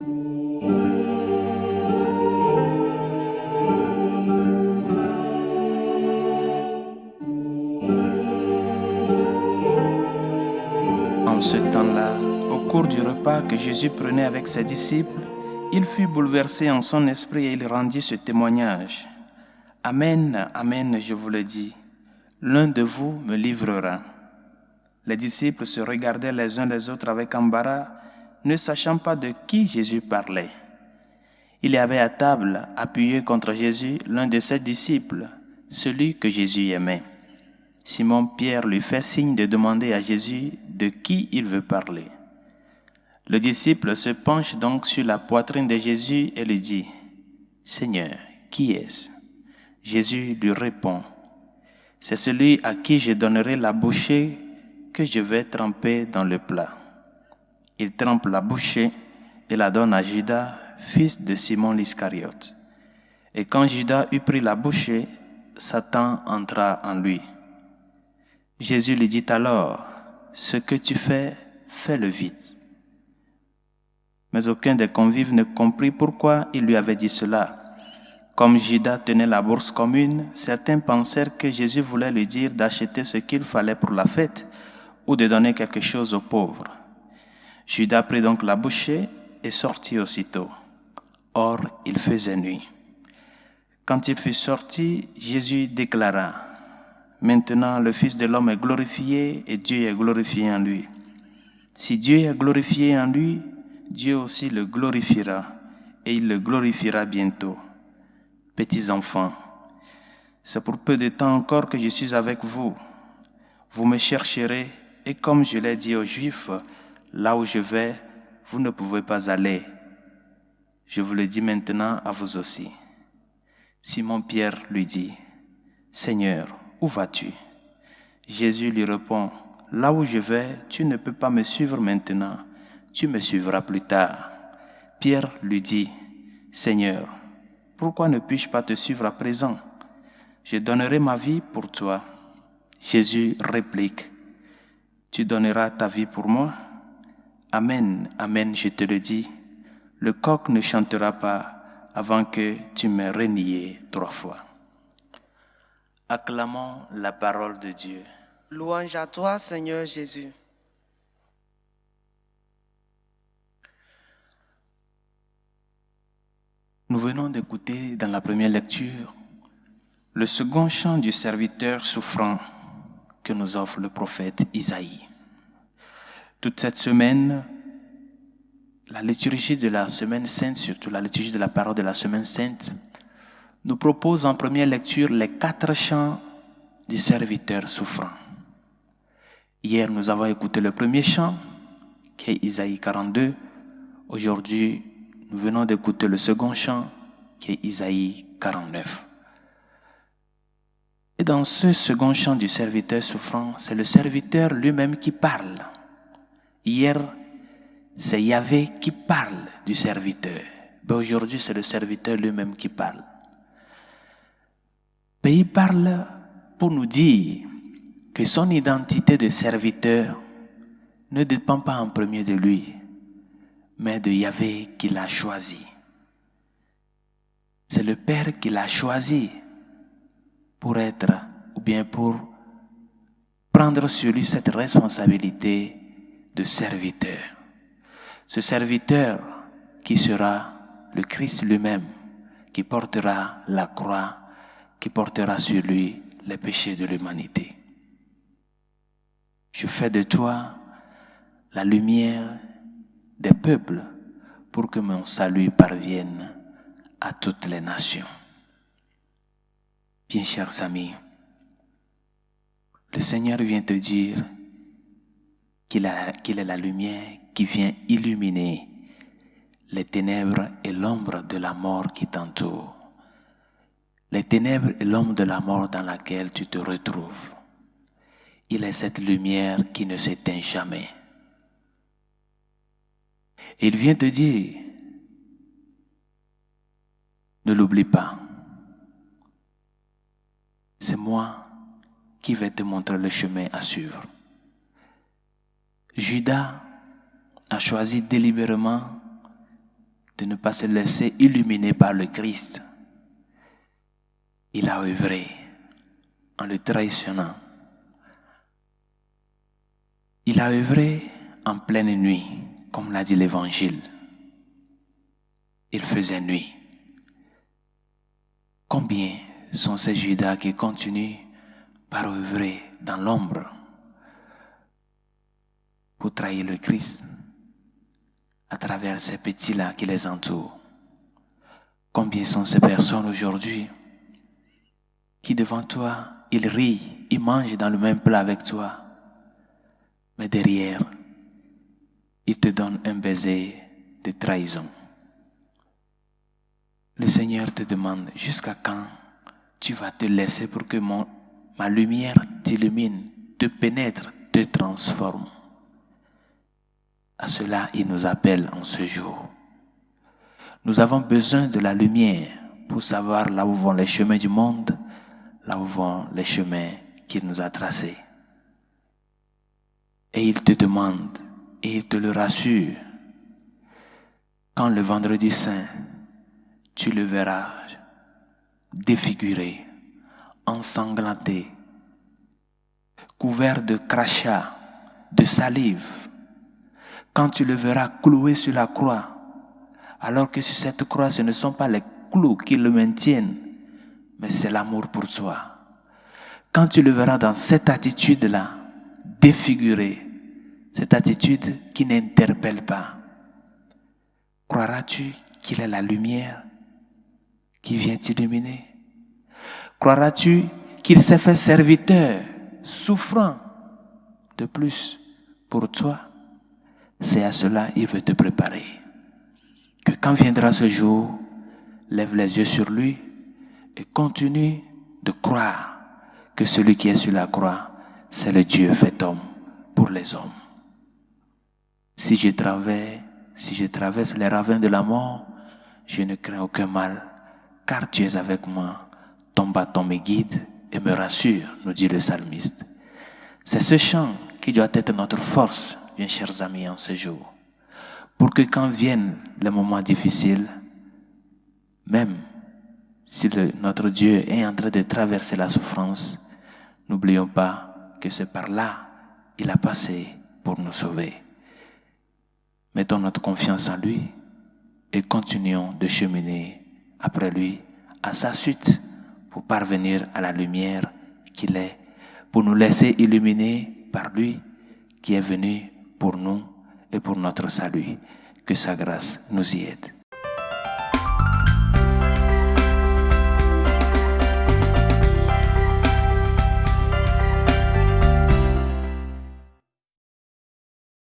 En ce temps-là, au cours du repas que Jésus prenait avec ses disciples, il fut bouleversé en son esprit et il rendit ce témoignage. Amen, amen, je vous le dis, l'un de vous me livrera. Les disciples se regardaient les uns les autres avec embarras, ne sachant pas de qui Jésus parlait. Il y avait à table, appuyé contre Jésus, l'un de ses disciples, celui que Jésus aimait. Simon-Pierre lui fait signe de demander à Jésus de qui il veut parler. Le disciple se penche donc sur la poitrine de Jésus et lui dit, « Seigneur, qui est-ce » Jésus lui répond, « C'est celui à qui je donnerai la bouchée que je vais tremper dans le plat. » Il trempe la bouchée et la donne à Judas, fils de Simon l'Iscariote. Et quand Judas eut pris la bouchée, Satan entra en lui. Jésus lui dit alors, « Ce que tu fais, fais-le vite. » Mais aucun des convives ne comprit pourquoi il lui avait dit cela. Comme Judas tenait la bourse commune, certains pensèrent que Jésus voulait lui dire d'acheter ce qu'il fallait pour la fête ou de donner quelque chose aux pauvres. Judas prit donc la bouchée et sortit aussitôt. Or, il faisait nuit. Quand il fut sorti, Jésus déclara, « Maintenant, le Fils de l'homme est glorifié et Dieu est glorifié en lui. Si Dieu est glorifié en lui, Dieu aussi le glorifiera et il le glorifiera bientôt. Petits enfants, c'est pour peu de temps encore que je suis avec vous. Vous me chercherez et comme je l'ai dit aux Juifs, là où je vais, vous ne pouvez pas aller. Je vous le dis maintenant à vous aussi. » Simon-Pierre lui dit, « Seigneur, où vas-tu » Jésus lui répond, « Là où je vais, tu ne peux pas me suivre maintenant, tu me suivras plus tard. » Pierre lui dit, « Seigneur, pourquoi ne puis-je pas te suivre à présent? Je donnerai ma vie pour toi. » Jésus réplique, « Tu donneras ta vie pour moi? Amen, amen, je te le dis, le coq ne chantera pas avant que tu m'aies renié 3 fois. » Acclamons la parole de Dieu. Louange à toi, Seigneur Jésus. Nous venons d'écouter dans la première lecture le second chant du serviteur souffrant que nous offre le prophète Isaïe. Toute cette semaine, la liturgie de la Semaine Sainte, surtout la liturgie de la parole de la Semaine Sainte, nous propose en première lecture les 4 chants du serviteur souffrant. Hier, nous avons écouté le premier chant, qui est Isaïe 42. Aujourd'hui, nous venons d'écouter le second chant, qui est Isaïe 49. Et dans ce second chant du serviteur souffrant, c'est le serviteur lui-même qui parle. Hier, c'est Yahvé qui parle du serviteur. Mais aujourd'hui, c'est le serviteur lui-même qui parle. Mais il parle pour nous dire que son identité de serviteur ne dépend pas en premier de lui, mais de Yahvé qui l'a choisi. C'est le Père qui l'a choisi pour être, ou bien pour prendre sur lui cette responsabilité de serviteur. Ce serviteur qui sera le Christ lui-même, qui portera la croix, qui portera sur lui les péchés de l'humanité. Je fais de toi la lumière des peuples pour que mon salut parvienne à toutes les nations. Bien chers amis, le Seigneur vient te dire qu'il est la lumière qui vient illuminer les ténèbres et l'ombre de la mort qui t'entoure. Les ténèbres et l'ombre de la mort dans laquelle tu te retrouves. Il est cette lumière qui ne s'éteint jamais. Il vient te dire, ne l'oublie pas. C'est moi qui vais te montrer le chemin à suivre. Judas a choisi délibérément de ne pas se laisser illuminer par le Christ. Il a œuvré en le traitionnant. Il a œuvré en pleine nuit, comme l'a dit l'Évangile. Il faisait nuit. Combien sont ces Judas qui continuent par œuvrer dans l'ombre pour trahir le Christ à travers ces petits-là qui les entourent? Combien sont ces personnes aujourd'hui qui devant toi, ils rient, ils mangent dans le même plat avec toi, mais derrière, ils te donnent un baiser de trahison. Le Seigneur te demande jusqu'à quand tu vas te laisser pour que ma lumière t'illumine, te pénètre, te transforme. À cela, il nous appelle en ce jour. Nous avons besoin de la lumière pour savoir là où vont les chemins du monde, là où vont les chemins qu'il nous a tracés. Et il te demande, et il te le rassure, quand le vendredi saint, tu le verras défiguré, ensanglanté, couvert de crachats, de salive, quand tu le verras cloué sur la croix, alors que sur cette croix, ce ne sont pas les clous qui le maintiennent, mais c'est l'amour pour toi. Quand tu le verras dans cette attitude-là, défigurée, cette attitude qui n'interpelle pas, croiras-tu qu'il est la lumière qui vient t'illuminer? Croiras-tu qu'il s'est fait serviteur, souffrant de plus pour toi? C'est à cela qu'il veut te préparer. Que quand viendra ce jour, lève les yeux sur lui et continue de croire que celui qui est sur la croix, c'est le Dieu fait homme pour les hommes. Si je traverse les ravins de la mort, je ne crains aucun mal, car tu es avec moi. Ton bâton me guide et me rassure, nous dit le psalmiste. C'est ce chant qui doit être notre force, bien chers amis, en ce jour. Pour que quand viennent les moments difficiles, même si notre Dieu est en train de traverser la souffrance, n'oublions pas que c'est par là qu'il a passé pour nous sauver. Mettons notre confiance en lui et continuons de cheminer après lui à sa suite pour parvenir à la lumière qu'il est, pour nous laisser illuminer par lui qui est venu pour nous et pour notre salut. Que sa grâce nous y aide.